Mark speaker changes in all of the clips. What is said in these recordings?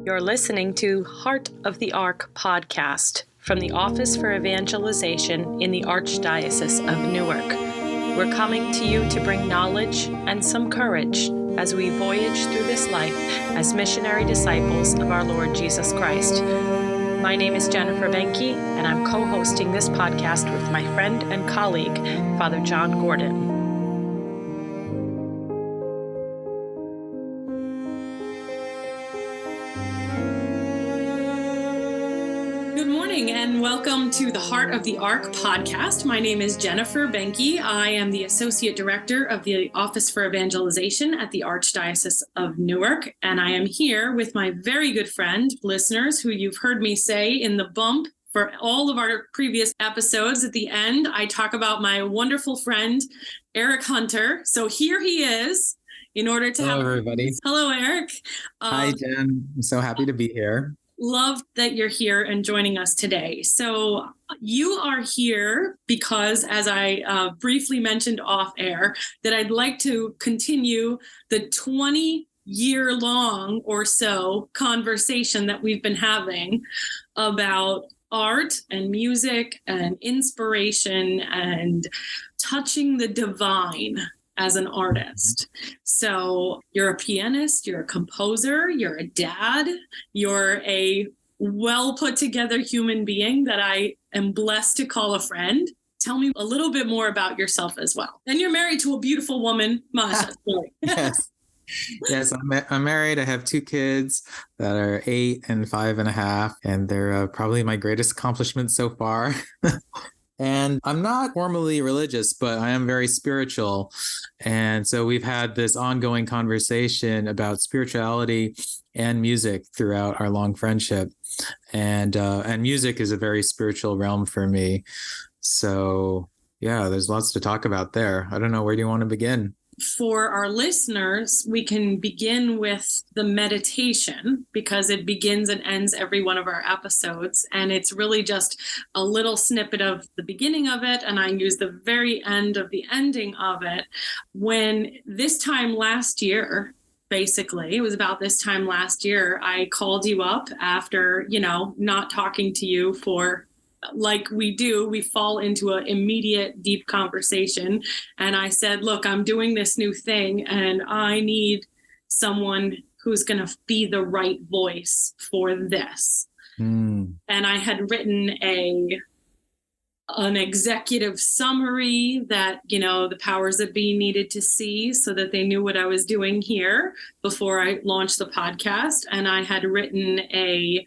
Speaker 1: You're listening to Heart of the Ark podcast from the Office for Evangelization in the Archdiocese of Newark. We're coming to you to bring knowledge and some courage as we voyage through this life as missionary disciples of our Lord Jesus Christ. My name is Jennifer Benke, and I'm co-hosting this podcast with my friend and colleague, Father John Gordon. And welcome to the Heart of the Ark podcast. My name is Jennifer Benke. I am the Associate Director of the Office for Evangelization at the Archdiocese of Newark. And I am here with my very good friend, listeners, who you've heard me say in the bump for all of our previous episodes. At the end, I talk about my wonderful friend, Eric Hunter. So here he is in order to
Speaker 2: Hello, everybody.
Speaker 1: Hello, Eric.
Speaker 2: Hi, Jen. I'm so happy to be here.
Speaker 1: Love that you're here and joining us today. So you are here because, as I briefly mentioned off air, that I'd like to continue the 20-year-long or so conversation that we've been having about art and music and inspiration and touching the divine as an artist. So you're a pianist, you're a composer, you're a dad, you're a well put together human being that I am blessed to call a friend. Tell me a little bit more about yourself as well. And you're married to a beautiful woman, Masha.
Speaker 2: Yes, I'm married. I have two kids that are 8 and 5.5, and they're probably my greatest accomplishment so far. And I'm not formally religious, but I am very spiritual. And so we've had this ongoing conversation about spirituality and music throughout our long friendship. And music is a very spiritual realm for me. So, yeah, there's lots to talk about there. I don't know, where do you want to begin?
Speaker 1: For our listeners, we can begin with the meditation because it begins and ends every one of our episodes. And it's really just a little snippet of the beginning of it. And I use the very end of the ending of it. When this time last year, basically, it was about this time last year, I called you up after, not talking to you for, like we do, we fall into an immediate deep conversation. And I said, look, I'm doing this new thing and I need someone who's going to be the right voice for this. And I had written an executive summary that, the powers that be needed to see so that they knew what I was doing here before I launched the podcast. And I had written a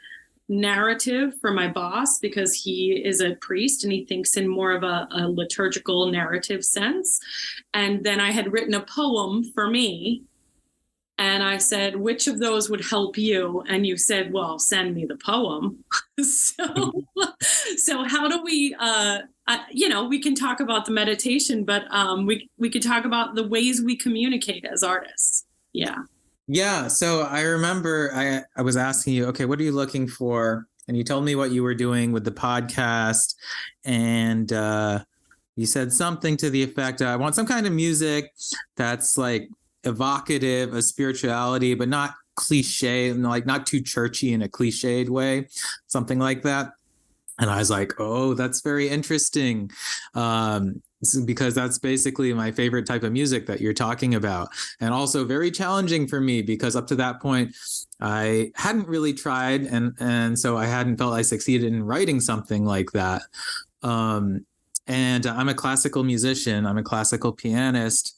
Speaker 1: narrative for my boss because he is a priest and he thinks in more of a liturgical narrative sense. And then I had written a poem for me. And I said, which of those would help you? And you said, well, send me the poem. So how do we, we can talk about the meditation, but we could talk about the ways we communicate as artists. Yeah.
Speaker 2: Yeah. So I remember I was asking you, okay, what are you looking for? And you told me what you were doing with the podcast. And you said something to the effect, I want some kind of music that's like evocative of spirituality, but not cliche, and like not too churchy in a cliched way, something like that. And I was like, oh, that's very interesting. Because that's basically my favorite type of music that you're talking about. And also very challenging for me because up to that point, I hadn't really tried. And so I hadn't felt I succeeded in writing something like that. And I'm a classical musician. I'm a classical pianist.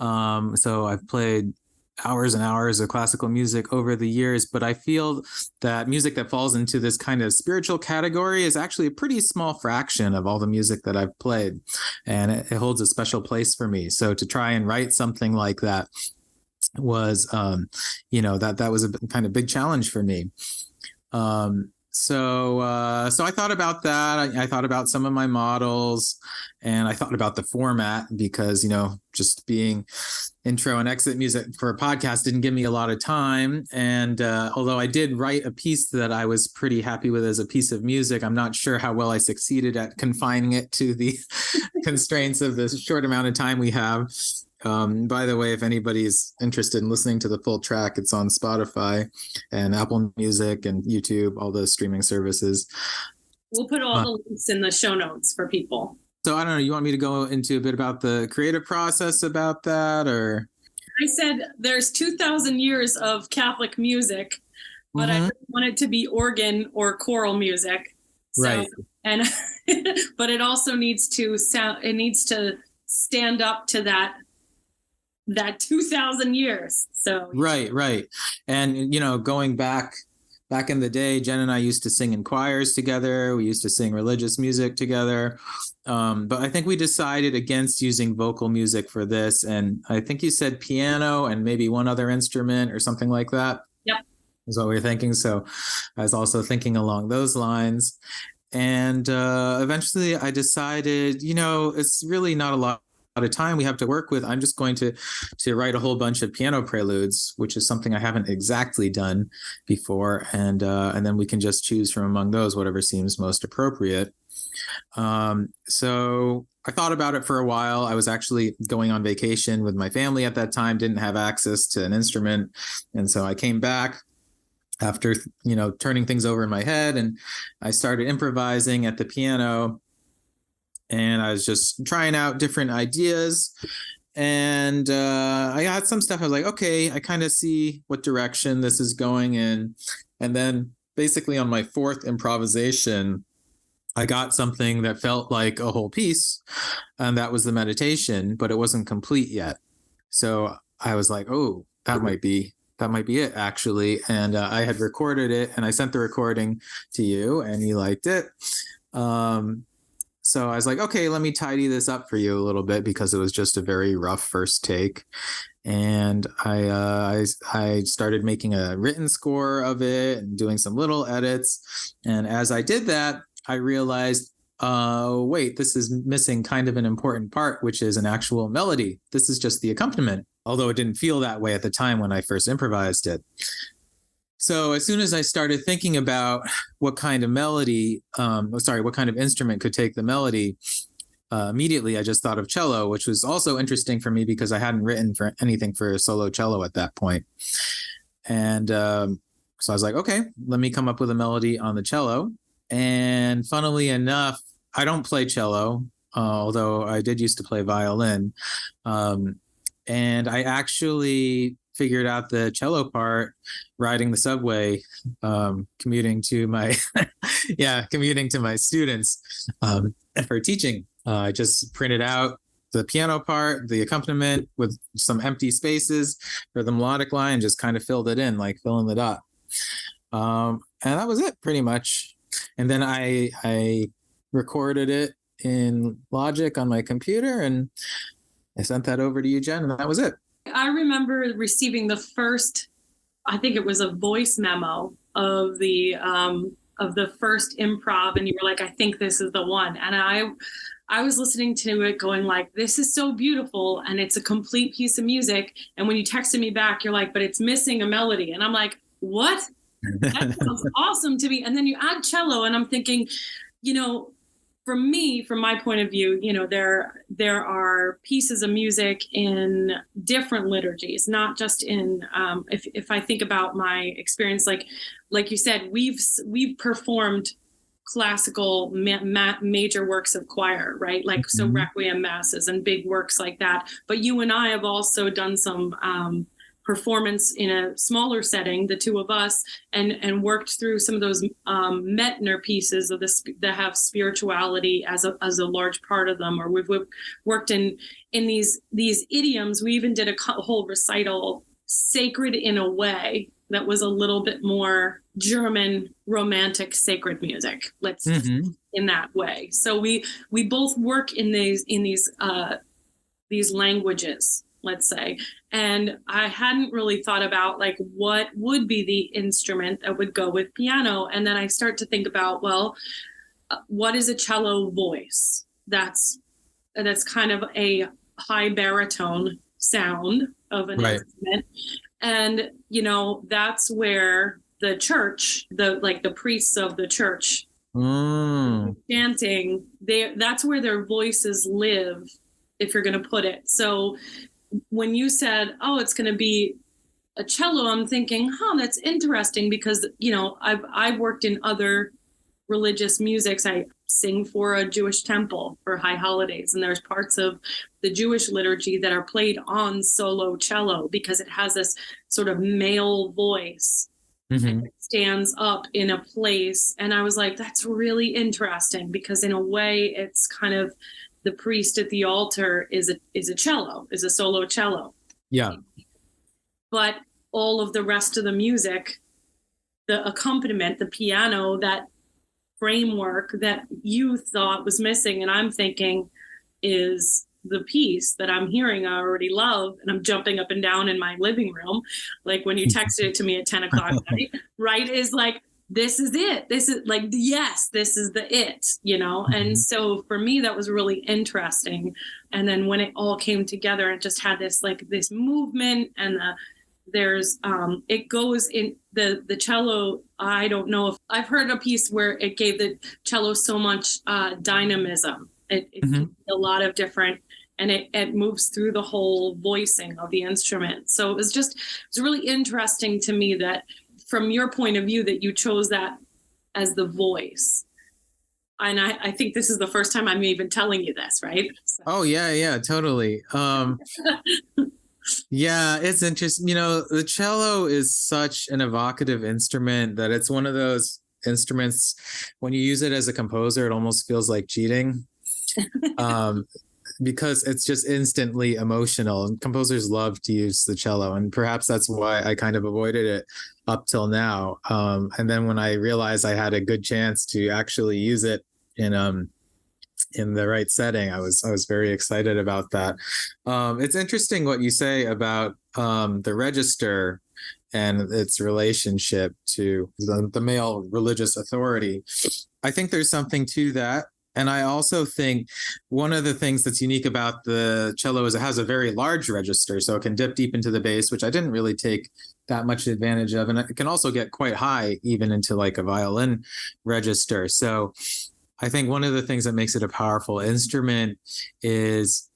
Speaker 2: So I've played hours and hours of classical music over the years, but I feel that music that falls into this kind of spiritual category is actually a pretty small fraction of all the music that I've played, and it holds a special place for me. So to try and write something like that was, that was a kind of big challenge for me. So I thought about that. I thought about some of my models, and I thought about the format because, just being intro and exit music for a podcast didn't give me a lot of time. And although I did write a piece that I was pretty happy with as a piece of music, I'm not sure how well I succeeded at confining it to the constraints of the short amount of time we have. By the way, if anybody's interested in listening to the full track, it's on Spotify and Apple Music and YouTube, all those streaming services.
Speaker 1: We'll put all the links in the show notes for people.
Speaker 2: So I don't know, you want me to go into a bit about the creative process about that, or?
Speaker 1: I said there's 2,000 years of Catholic music, but I want it to be organ or choral music. So,
Speaker 2: right.
Speaker 1: And but it also needs to sound. It needs to stand up to that 2,000 years. So
Speaker 2: right. And going back in the day, Jen and I used to sing in choirs together. We used to sing religious music together. But I think we decided against using vocal music for this. And I think you said piano and maybe one other instrument or something like that.
Speaker 1: Yep.
Speaker 2: Is what we were thinking. So I was also thinking along those lines. And eventually I decided, it's really not a lot of time we have to work with. I'm just going to write a whole bunch of piano preludes, which is something I haven't exactly done before, and then we can just choose from among those whatever seems most appropriate. So I thought about it for a while. I was actually going on vacation with my family at that time, didn't have access to an instrument, and so I came back after turning things over in my head, and I started improvising at the piano. And I was just trying out different ideas. And I had some stuff. I was like, okay, I kind of see what direction this is going in. And then basically on my fourth improvisation, I got something that felt like a whole piece. And that was the meditation, but it wasn't complete yet. So I was like, oh, that might be it, actually. And I had recorded it, and I sent the recording to you, and you liked it. So I was like, okay, let me tidy this up for you a little bit, because it was just a very rough first take. And I started making a written score of it and doing some little edits. And as I did that, I realized, wait, this is missing kind of an important part, which is an actual melody. This is just the accompaniment, although it didn't feel that way at the time when I first improvised it. So as soon as I started thinking about what kind of instrument could take the melody, immediately I just thought of cello, which was also interesting for me because I hadn't written for anything for solo cello at that point. And so I was like, okay, let me come up with a melody on the cello. And funnily enough, I don't play cello, although I did used to play violin. And I actually figured out the cello part riding the subway, commuting to my students for teaching. I just printed out the piano part, the accompaniment with some empty spaces for the melodic line, just kind of filled it in, like filling the dot. And that was it pretty much. And then I recorded it in Logic on my computer, and I sent that over to you, Jen, and that was it.
Speaker 1: I remember receiving the first, I think it was a voice memo of the first improv, and you were like, I think this is the one. And I was listening to it going like, this is so beautiful, and it's a complete piece of music. And when you texted me back, you're like, but it's missing a melody. And I'm like, what? That sounds awesome to me. And then you add cello, and I'm thinking, from my point of view, there are pieces of music in different liturgies, not just in, if I think about my experience, like you said, we've performed classical major works of choir, right? Like, so Requiem masses and big works like that. But you and I have also done some performance in a smaller setting, the two of us, and worked through some of those Mettner pieces of that have spirituality as a large part of them. Or we've worked in these idioms. We even did a whole recital, Sacred in a Way, that was a little bit more German romantic sacred music. Let's in that way. So we both work in these languages, let's say. And I hadn't really thought about like what would be the instrument that would go with piano. And then I start to think about, well, what is a cello voice? That's kind of a high baritone sound of an instrument. And, that's where the church, the priests of the church chanting, that's where their voices live, if you're going to put it. So when you said, oh, it's going to be a cello, I'm thinking, that's interesting because, I've worked in other religious musics. I sing for a Jewish temple for high holidays, and there's parts of the Jewish liturgy that are played on solo cello because it has this sort of male voice.
Speaker 2: Mm-hmm.
Speaker 1: And it stands up in a place. And I was like, that's really interesting because in a way it's kind of the priest at the altar is a solo cello.
Speaker 2: Yeah.
Speaker 1: But all of the rest of the music, the accompaniment, the piano, that framework that you thought was missing, and I'm thinking is the piece that I'm hearing I already love, and I'm jumping up and down in my living room, like when you texted it to me at 10 o'clock at night, right? Is like, this is it. This is like, yes, this is the it, Mm-hmm. And so for me, that was really interesting. And then when it all came together, it just had this movement, and there's it goes in the cello. I don't know if I've heard a piece where it gave the cello so much dynamism. It
Speaker 2: Mm-hmm.
Speaker 1: a lot of different, and it moves through the whole voicing of the instrument. So it was really interesting to me that from your point of view that you chose that as the voice. And I think this is the first time I'm even telling you this, right? So.
Speaker 2: Oh yeah, totally. Yeah, it's interesting. The cello is such an evocative instrument that it's one of those instruments, when you use it as a composer, it almost feels like cheating. Because it's just instantly emotional, and composers love to use the cello, and perhaps that's why I kind of avoided it up till now. And then when I realized I had a good chance to actually use it in the right setting, I was very excited about that. It's interesting what you say about the register and its relationship to the male religious authority. I think there's something to that. And I also think one of the things that's unique about the cello is it has a very large register, so it can dip deep into the bass, which I didn't really take that much advantage of. And it can also get quite high, even into like a violin register. So I think one of the things that makes it a powerful instrument is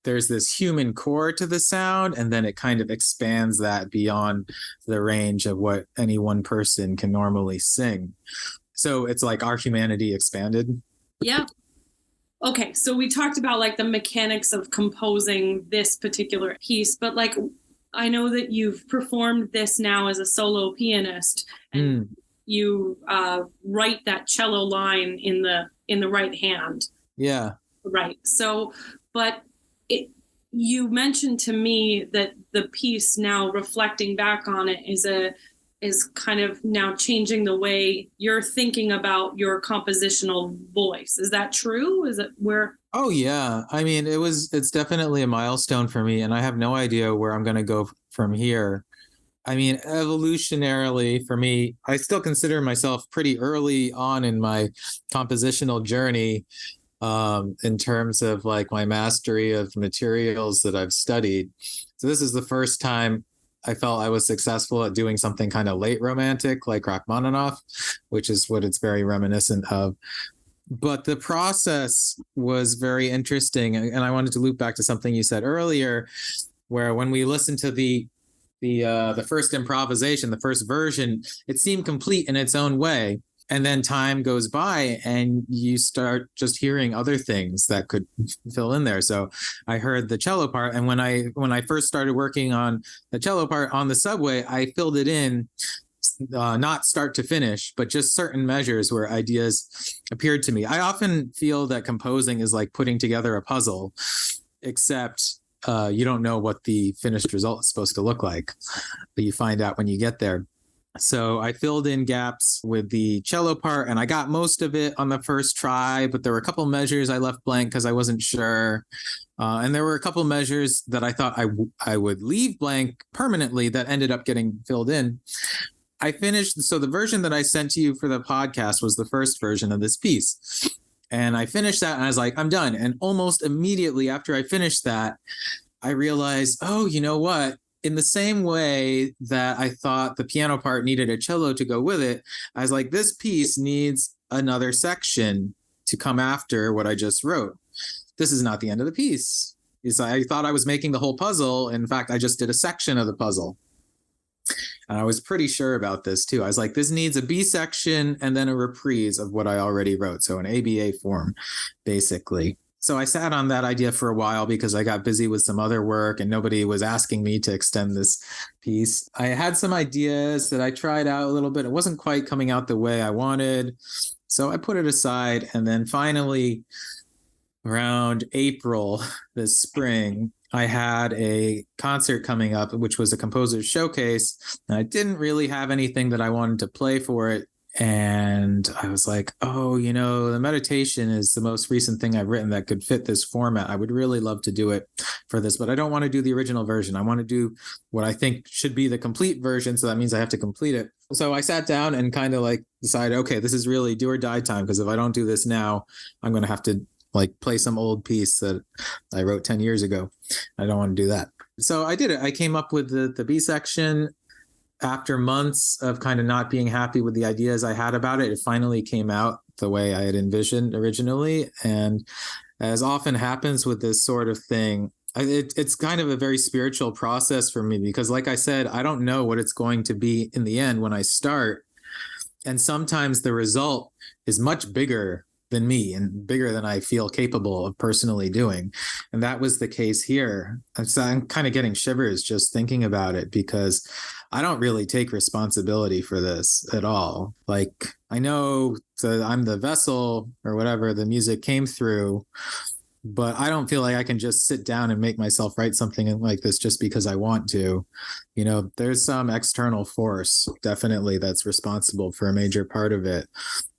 Speaker 2: there's this human core to the sound, and then it kind of expands that beyond the range of what any one person can normally sing. So it's like our humanity expanded.
Speaker 1: Yeah. Okay. So we talked about like the mechanics of composing this particular piece, but like, I know that you've performed this now as a solo pianist, and you write that cello line in the right hand.
Speaker 2: Yeah.
Speaker 1: Right. So, but you mentioned to me that the piece, now reflecting back on it, is kind of now changing the way you're thinking about your compositional voice. Is that true? Is it where?
Speaker 2: Oh yeah. I mean, it's definitely a milestone for me, and I have no idea where I'm going to go from here. I mean, evolutionarily for me, I still consider myself pretty early on in my compositional journey, in terms of like my mastery of materials that I've studied. So this is the first time I felt I was successful at doing something kind of late romantic like Rachmaninoff, which is what it's very reminiscent of. But the process was very interesting. And I wanted to loop back to something you said earlier, where when we listened to the first improvisation, the first version, it seemed complete in its own way. And then time goes by and you start just hearing other things that could fill in there. So I heard the cello part. And when I first started working on the cello part on the subway, I filled it in, not start to finish, but just certain measures where ideas appeared to me. I often feel that composing is like putting together a puzzle, except you don't know what the finished result is supposed to look like, but you find out when you get there. So I filled in gaps with the cello part, and I got most of it on the first try, but there were a couple measures I left blank because I wasn't sure. And there were a couple measures that I thought I would leave blank permanently that ended up getting filled in. I finished. So the version that I sent to you for the podcast was the first version of this piece. And I finished that and I was like, I'm done. And almost immediately after I finished that, I realized, oh, you know what? In the same way that I thought the piano part needed a cello to go with it, I was like, this piece needs another section to come after what I just wrote. This is not the end of the piece. is I thought I was making the whole puzzle. In fact, I just did a section of the puzzle. And I was pretty sure about this too. I was like, this needs a B section and then a reprise of what I already wrote. So an ABA form, basically. So I sat on that idea for a while because I got busy with some other work and nobody was asking me to extend this piece. I had some ideas that I tried out a little bit. It wasn't quite coming out the way I wanted. So I put it aside. And then finally, around April this spring, I had a concert coming up, which was a composer's showcase. And I didn't really have anything that I wanted to play for it. And I was like, oh, the meditation is the most recent thing I've written that could fit this format. I would really love to do it for this, but I don't want to do the original version. I want to do what I think should be the complete version. So that means I have to complete it. So I sat down and kind of like decided, okay, this is really do or die time. Because if I don't do this now, I'm going to have to play some old piece that I wrote 10 years ago. I don't want to do that. So I did it. I came up with the B section. After months of kind of not being happy with the ideas I had about it, it finally came out the way I had envisioned originally. And as often happens with this sort of thing, it's kind of a very spiritual process for me because, like I said, I don't know what it's going to be in the end when I start. And sometimes the result is much bigger than me and bigger than I feel capable of personally doing. And that was the case here. So I'm kind of getting shivers just thinking about it because I don't really take responsibility for this at all. I know that I'm the vessel or whatever the music came through, but I don't feel like I can just sit down and make myself write something like this just because I want to. There's some external force definitely that's responsible for a major part of it.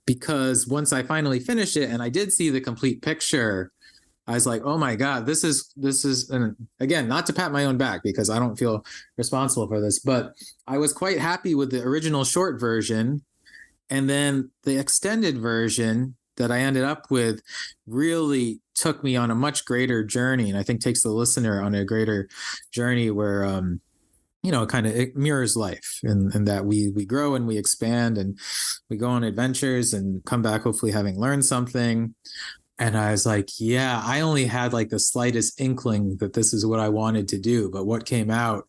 Speaker 2: Because once I finally finished it and I did see the complete picture, I was like, oh my God, this is, and again, not to pat my own back because I don't feel responsible for this, but I was quite happy with the original short version. And then the extended version that I ended up with really took me on a much greater journey. And I think takes the listener on a greater journey where, it mirrors life and that we grow and we expand and we go on adventures and come back hopefully having learned something. And I was like, yeah, I only had the slightest inkling that this is what I wanted to do, but what came out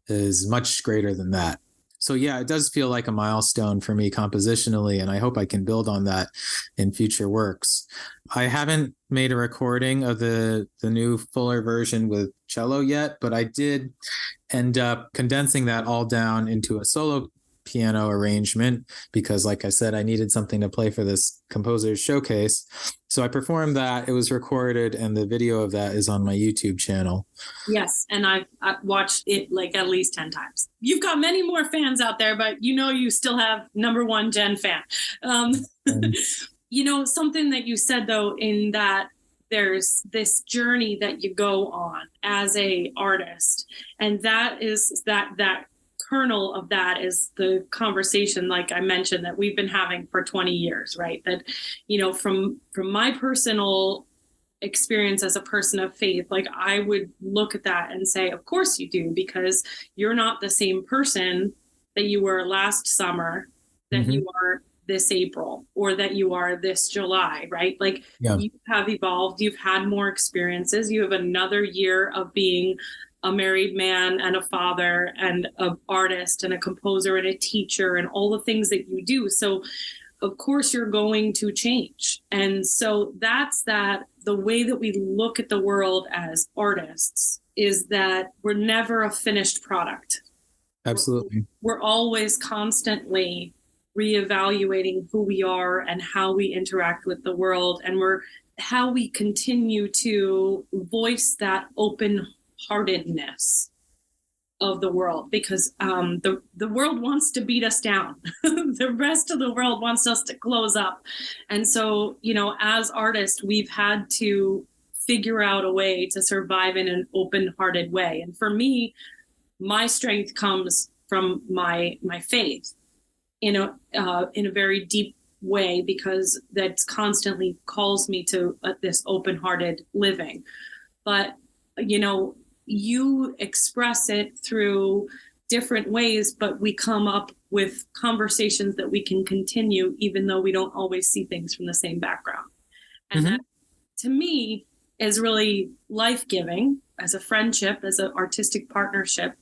Speaker 2: is much greater than that. So yeah, it does feel like a milestone for me compositionally, and I hope I can build on that in future works. I haven't made a recording of the new fuller version with cello yet, but I did end up condensing that all down into a solo piano arrangement because, like I said, I needed something to play for this composer's showcase. So I performed that. It was recorded, and the video of that is on my YouTube channel.
Speaker 1: Yes, and I've watched it at least 10 times. You've got many more fans out there, but you still have number one Jen fan. Something that you said, though, in that there's this journey that you go on as a artist, and that is that kernel of that is the conversation, like I mentioned, that we've been having for 20 years, right? That, from my personal experience as a person of faith, I would look at that and say, of course you do, because you're not the same person that you were last summer, that you are this April, or that you are this July, right? You have evolved, you've had more experiences, you have another year of being a married man and a father and an artist and a composer and a teacher and all the things that you do. So of course you're going to change. And so that's the way that we look at the world as artists is that we're never a finished product.
Speaker 2: Absolutely.
Speaker 1: We're always constantly reevaluating who we are and how we interact with the world, and how we continue to voice that open-heartedness of the world, because the world wants to beat us down. The rest of the world wants us to close up. And so, as artists, we've had to figure out a way to survive in an open-hearted way. And for me, my strength comes from my faith in a very deep way, because that constantly calls me to this open-hearted living. But, you express it through different ways, but we come up with conversations that we can continue, even though we don't always see things from the same background. And that, to me, is really life-giving as a friendship, as an artistic partnership,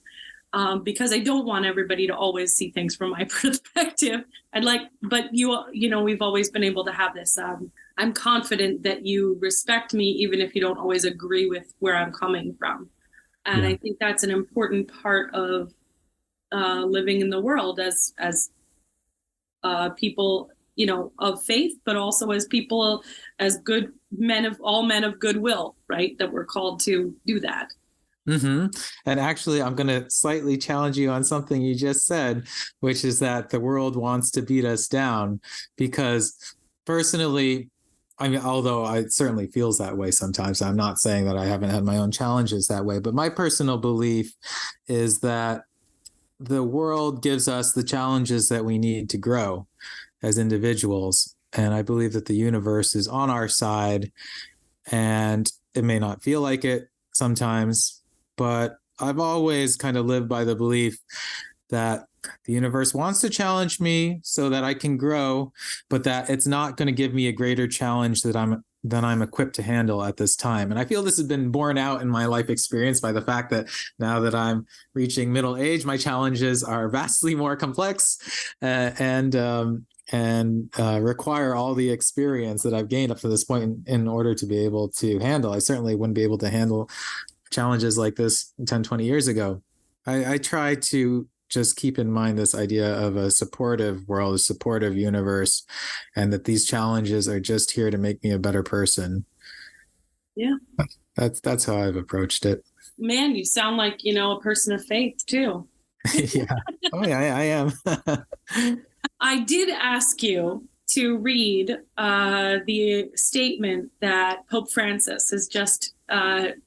Speaker 1: because I don't want everybody to always see things from my perspective. But we've always been able to have this. I'm confident that you respect me, even if you don't always agree with where I'm coming from. And
Speaker 2: Yeah.
Speaker 1: I think that's an important part of living in the world as people, of faith, but also as people, as good men of goodwill, right? That we're called to do that.
Speaker 2: Mm-hmm. And actually, I'm going to slightly challenge you on something you just said, which is that the world wants to beat us down. Because personally, I mean, although it certainly feels that way sometimes, I'm not saying that I haven't had my own challenges that way, but my personal belief is that the world gives us the challenges that we need to grow as individuals. And I believe that the universe is on our side, and it may not feel like it sometimes, but I've always kind of lived by the belief that the universe wants to challenge me so that I can grow, but that it's not going to give me a greater challenge than I'm equipped to handle at this time. And I feel this has been borne out in my life experience by the fact that now that I'm reaching middle age, my challenges are vastly more complex and require all the experience that I've gained up to this point in order to be able to handle. I certainly wouldn't be able to handle challenges like this 10, 20 years ago. I try to just keep in mind this idea of a supportive world, a supportive universe, and that these challenges are just here to make me a better person.
Speaker 1: Yeah.
Speaker 2: That's how I've approached it.
Speaker 1: Man, you sound like, a person of faith too.
Speaker 2: Yeah. Oh yeah, I am.
Speaker 1: I did ask you to read the statement that Pope Francis has just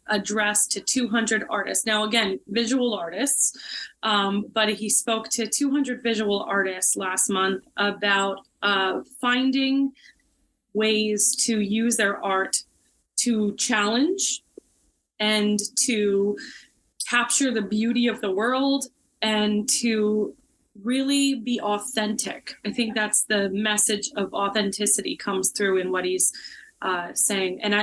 Speaker 1: addressed to 200 artists. Now, again, visual artists, but he spoke to 200 visual artists last month about finding ways to use their art to challenge and to capture the beauty of the world and to really be authentic. I think that's the message of authenticity comes through in what he's saying. And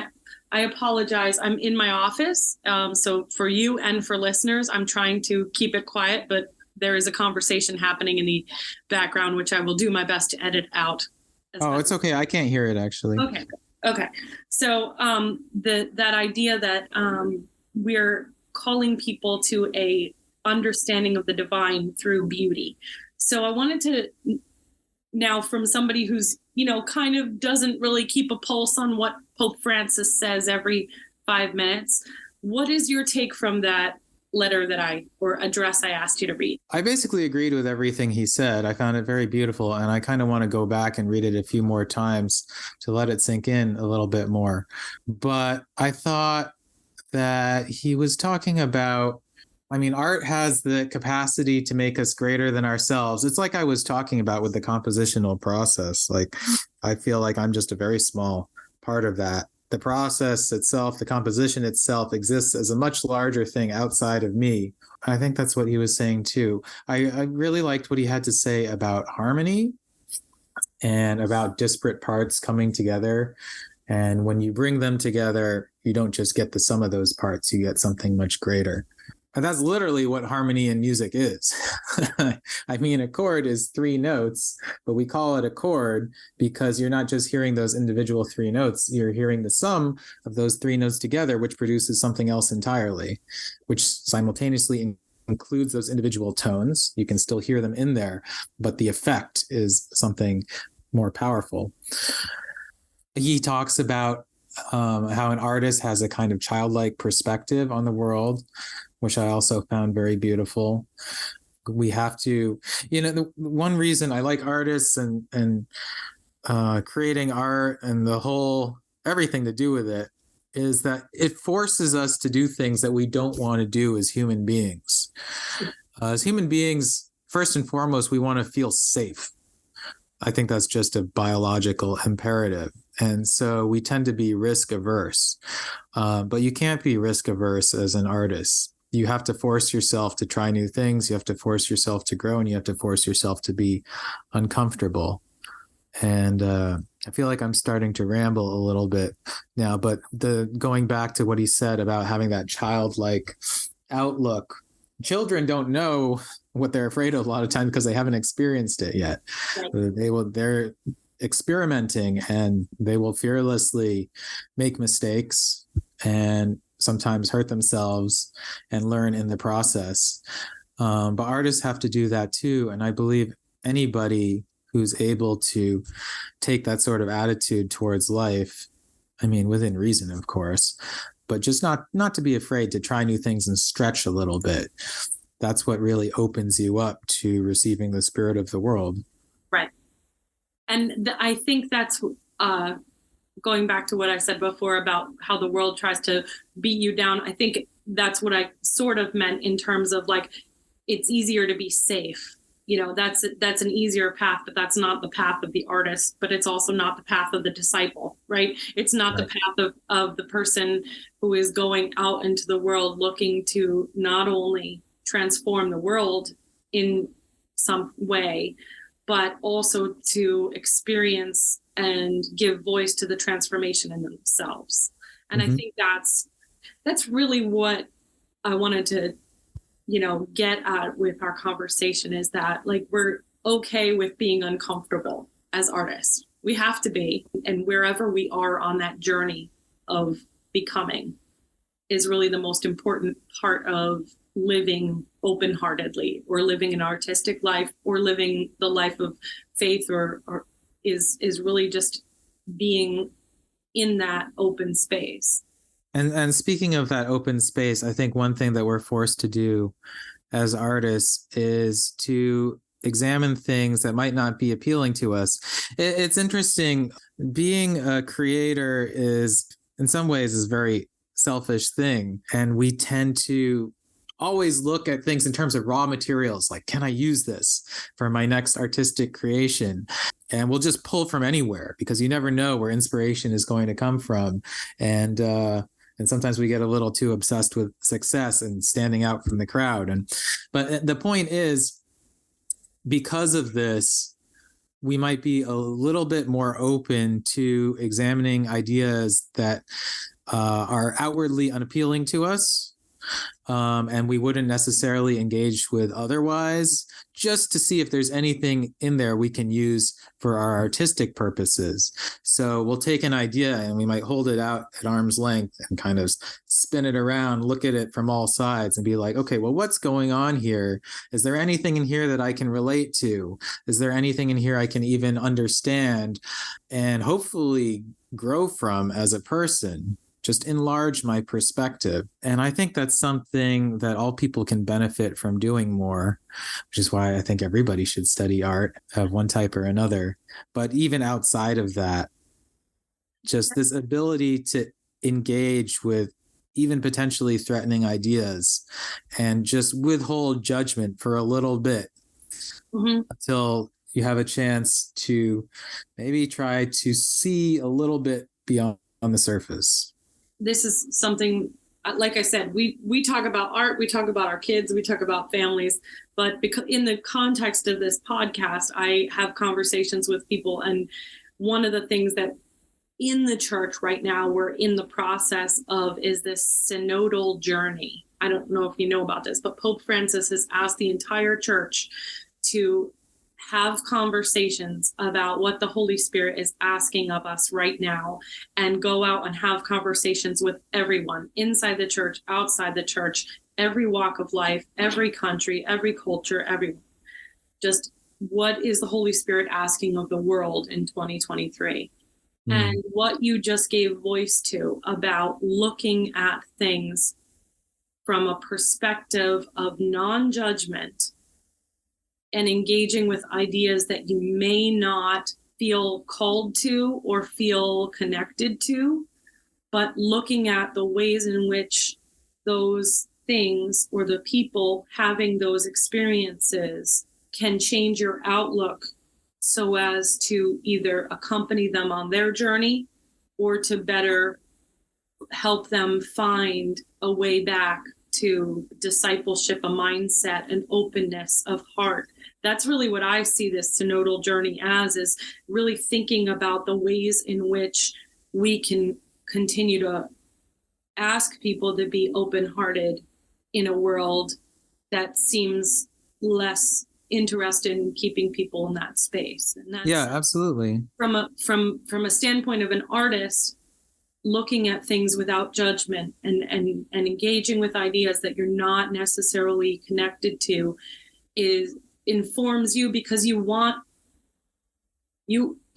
Speaker 1: I apologize. I'm in my office. So for you and for listeners, I'm trying to keep it quiet, but there is a conversation happening in the background, which I will do my best to edit out.
Speaker 2: Oh, it's okay. I can't hear it actually.
Speaker 1: Okay. So that idea that we're calling people to a understanding of the divine through beauty. So I wanted to now, from somebody who's, kind of doesn't really keep a pulse on what Pope Francis says every 5 minutes, what is your take from that letter or address I asked you to read?
Speaker 2: I basically agreed with everything he said. I found it very beautiful, and I kind of want to go back and read it a few more times to let it sink in a little bit more. But I thought that he was talking about, art has the capacity to make us greater than ourselves. It's like I was talking about with the compositional process. Like, I feel like I'm just a very small part of that. The process itself, the composition itself exists as a much larger thing outside of me. I think that's what he was saying too. I really liked what he had to say about harmony and about disparate parts coming together. And when you bring them together, you don't just get the sum of those parts, you get something much greater. And that's literally what harmony in music is. A chord is 3 notes, but we call it a chord because you're not just hearing those individual 3 notes, you're hearing the sum of those 3 notes together, which produces something else entirely, which simultaneously includes those individual tones. You can still hear them in there, but the effect is something more powerful. He talks about how an artist has a kind of childlike perspective on the world, which I also found very beautiful. We have to, the one reason I like artists and creating art and the whole, everything to do with it, is that it forces us to do things that we don't want to do as human beings. As human beings, first and foremost, we want to feel safe. I think that's just a biological imperative. And so we tend to be risk averse. But you can't be risk averse as an artist. You have to force yourself to try new things. You have to force yourself to grow, and you have to force yourself to be uncomfortable. And I feel like I'm starting to ramble a little bit now, but going back to what he said about having that childlike outlook, children don't know what they're afraid of a lot of times because they haven't experienced it yet.
Speaker 1: Right.
Speaker 2: They're experimenting, and they will fearlessly make mistakes and sometimes hurt themselves and learn in the process. But artists have to do that too. And I believe anybody who's able to take that sort of attitude towards life, I mean, within reason, of course, but just not to be afraid to try new things and stretch a little bit. That's what really opens you up to receiving the spirit of the world.
Speaker 1: Right. And I think that's going back to what I said before about how the world tries to beat you down. I think that's what I sort of meant in terms of like, it's easier to be safe. You know, that's an easier path, but that's not the path of the artist, but it's also not the path of the disciple, right? It's not the path of the person who is going out into the world looking to not only transform the world in some way, but also to experience and give voice to the transformation in themselves. And I think that's really what I wanted to, get at with our conversation, is that like, we're okay with being uncomfortable as artists. We have to be, and wherever we are on that journey of becoming is really the most important part of living open-heartedly, or living an artistic life, or living the life of faith, or is really just being in that open space.
Speaker 2: And speaking of that open space, I think one thing that we're forced to do as artists is to examine things that might not be appealing to us. It's interesting. Being a creator is, in some ways, is a very selfish thing. And we tend to always look at things in terms of raw materials, like, can I use this for my next artistic creation? And we'll just pull from anywhere, because you never know where inspiration is going to come from. And sometimes we get a little too obsessed with success and standing out from the crowd. But the point is, because of this, we might be a little bit more open to examining ideas that are outwardly unappealing to us, and we wouldn't necessarily engage with otherwise, just to see if there's anything in there we can use for our artistic purposes. So we'll take an idea and we might hold it out at arm's length and kind of spin it around, look at it from all sides and be like, okay, well, what's going on here? Is there anything in here that I can relate to? Is there anything in here I can even understand and hopefully grow from as a person? Just enlarge my perspective. And I think that's something that all people can benefit from doing more, which is why I think everybody should study art of one type or another. But even outside of that, just this ability to engage with even potentially threatening ideas and just withhold judgment for a little bit until you have a chance to maybe try to see a little bit beyond the surface.
Speaker 1: This is something, like I said, we talk about art, we talk about our kids, we talk about families, but because in the context of this podcast, I have conversations with people. And one of the things that in the church right now, we're in the process of is this synodal journey. I don't know if you know about this, but Pope Francis has asked the entire church to have conversations about what the Holy Spirit is asking of us right now, and go out and have conversations with everyone inside the church, outside the church, every walk of life, every country, every culture, just what is the Holy Spirit asking of the world in 2023? And what you just gave voice to about looking at things from a perspective of non-judgment and engaging with ideas that you may not feel called to or feel connected to, but looking at the ways in which those things or the people having those experiences can change your outlook so as to either accompany them on their journey or to better help them find a way back to discipleship, a mindset, an openness of heart. That's really what I see this synodal journey as, is really thinking about the ways in which we can continue to ask people to be open-hearted in a world that seems less interested in keeping people in that space. And that's,
Speaker 2: Yeah, absolutely.
Speaker 1: from a standpoint of an artist, looking at things without judgment and engaging with ideas that you're not necessarily connected to informs you, because you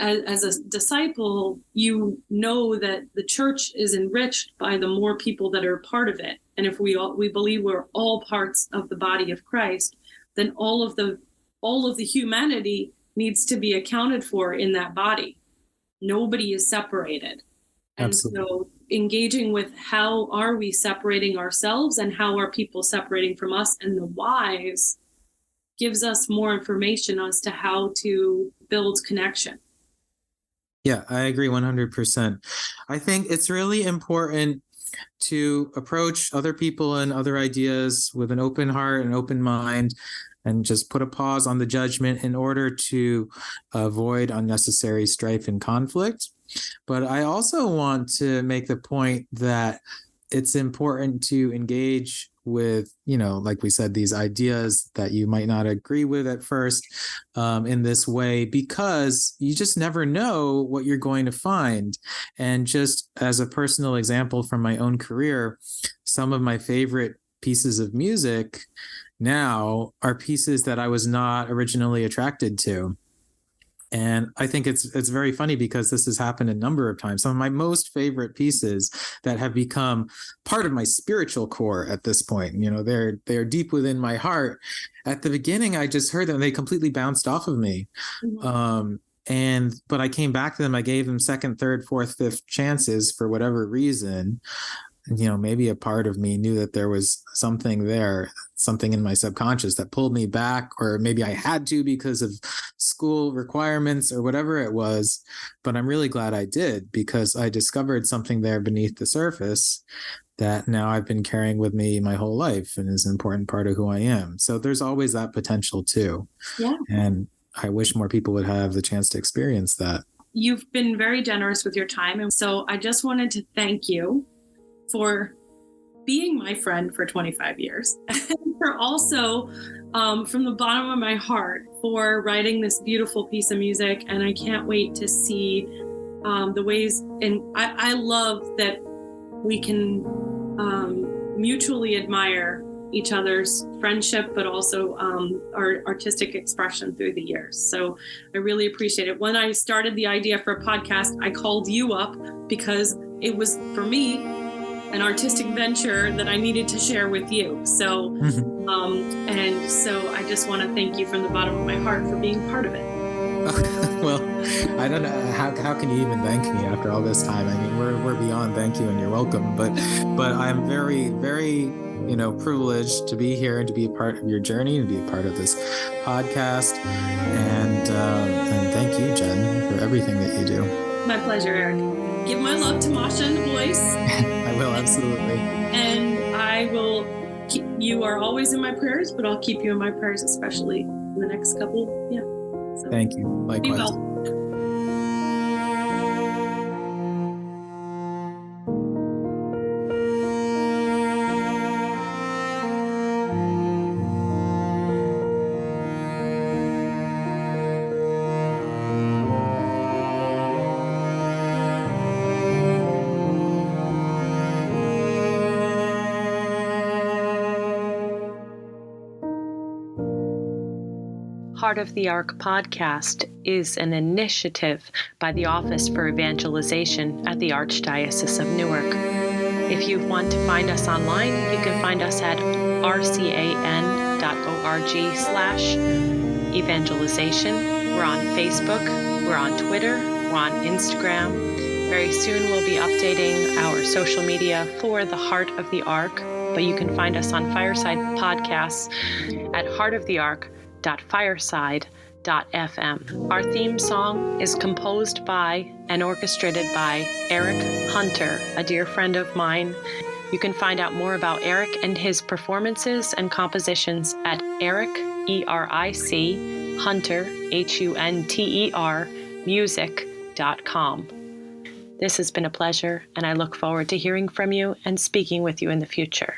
Speaker 1: as a disciple, you know that the church is enriched by the more people that are part of it. And if we believe we're all parts of the body of Christ, then all of the humanity needs to be accounted for in that body. Nobody is separated. And
Speaker 2: Absolutely.
Speaker 1: so engaging with how are we separating ourselves and how are people separating from us, and the whys, gives us more information as to how to build connection.
Speaker 2: Yeah, I agree 100%. I think it's really important to approach other people and other ideas with an open heart and open mind, and just put a pause on the judgment in order to avoid unnecessary strife and conflict. But I also want to make the point that it's important to engage with, like we said, these ideas that you might not agree with at first, in this way, because you just never know what you're going to find. And just as a personal example from my own career, some of my favorite pieces of music now are pieces that I was not originally attracted to. And I think it's very funny, because this has happened a number of times. Some of my most favorite pieces that have become part of my spiritual core at this point, they're deep within my heart. At the beginning, I just heard them and they completely bounced off of me.
Speaker 1: Mm-hmm.
Speaker 2: But I came back to them. I gave them second, third, fourth, fifth chances for whatever reason. Maybe a part of me knew that there was something there, something in my subconscious that pulled me back, or maybe I had to because of school requirements or whatever it was. But I'm really glad I did, because I discovered something there beneath the surface that now I've been carrying with me my whole life and is an important part of who I am. So there's always that potential too.
Speaker 1: Yeah.
Speaker 2: And I wish more people would have the chance to experience that.
Speaker 1: You've been very generous with your time. And so I just wanted to thank you for being my friend for 25 years, and for also, from the bottom of my heart, for writing this beautiful piece of music. And I can't wait to see the ways, and I love that we can mutually admire each other's friendship, but also our artistic expression through the years. So I really appreciate it. When I started the idea for a podcast, I called you up because it was, for me, an artistic venture that I needed to share with you. So, and so I just want to thank you from the bottom of my heart for being part of it.
Speaker 2: Well, I don't know how can you even thank me after all this time? I mean, we're beyond thank you, and you're welcome. But I'm very, very, privileged to be here and to be a part of your journey and be a part of this podcast. And thank you, Jen, for everything that you do.
Speaker 1: My pleasure, Eric. Give my love to Masha and the voice.
Speaker 2: I will, absolutely.
Speaker 1: And I will keep, you are always in my prayers, but I'll keep you in my prayers, especially in the next couple. Yeah. So,
Speaker 2: thank you. Likewise.
Speaker 1: be well. Heart of the Ark podcast is an initiative by the Office for Evangelization at the Archdiocese of Newark. If you want to find us online, you can find us at rcan.org/evangelization. We're on Facebook, we're on Twitter, we're on Instagram. Very soon we'll be updating our social media for the Heart of the Ark, but you can find us on Fireside Podcasts at heartoftheark.fireside.fm. Our theme song is composed by and orchestrated by Eric Hunter, a dear friend of mine
Speaker 3: You can find out more about Eric and his performances and compositions at Eric, E-R-I-C, Hunter, Hunter, music.com. This has been a pleasure, and I look forward to hearing from you and speaking with you in the future.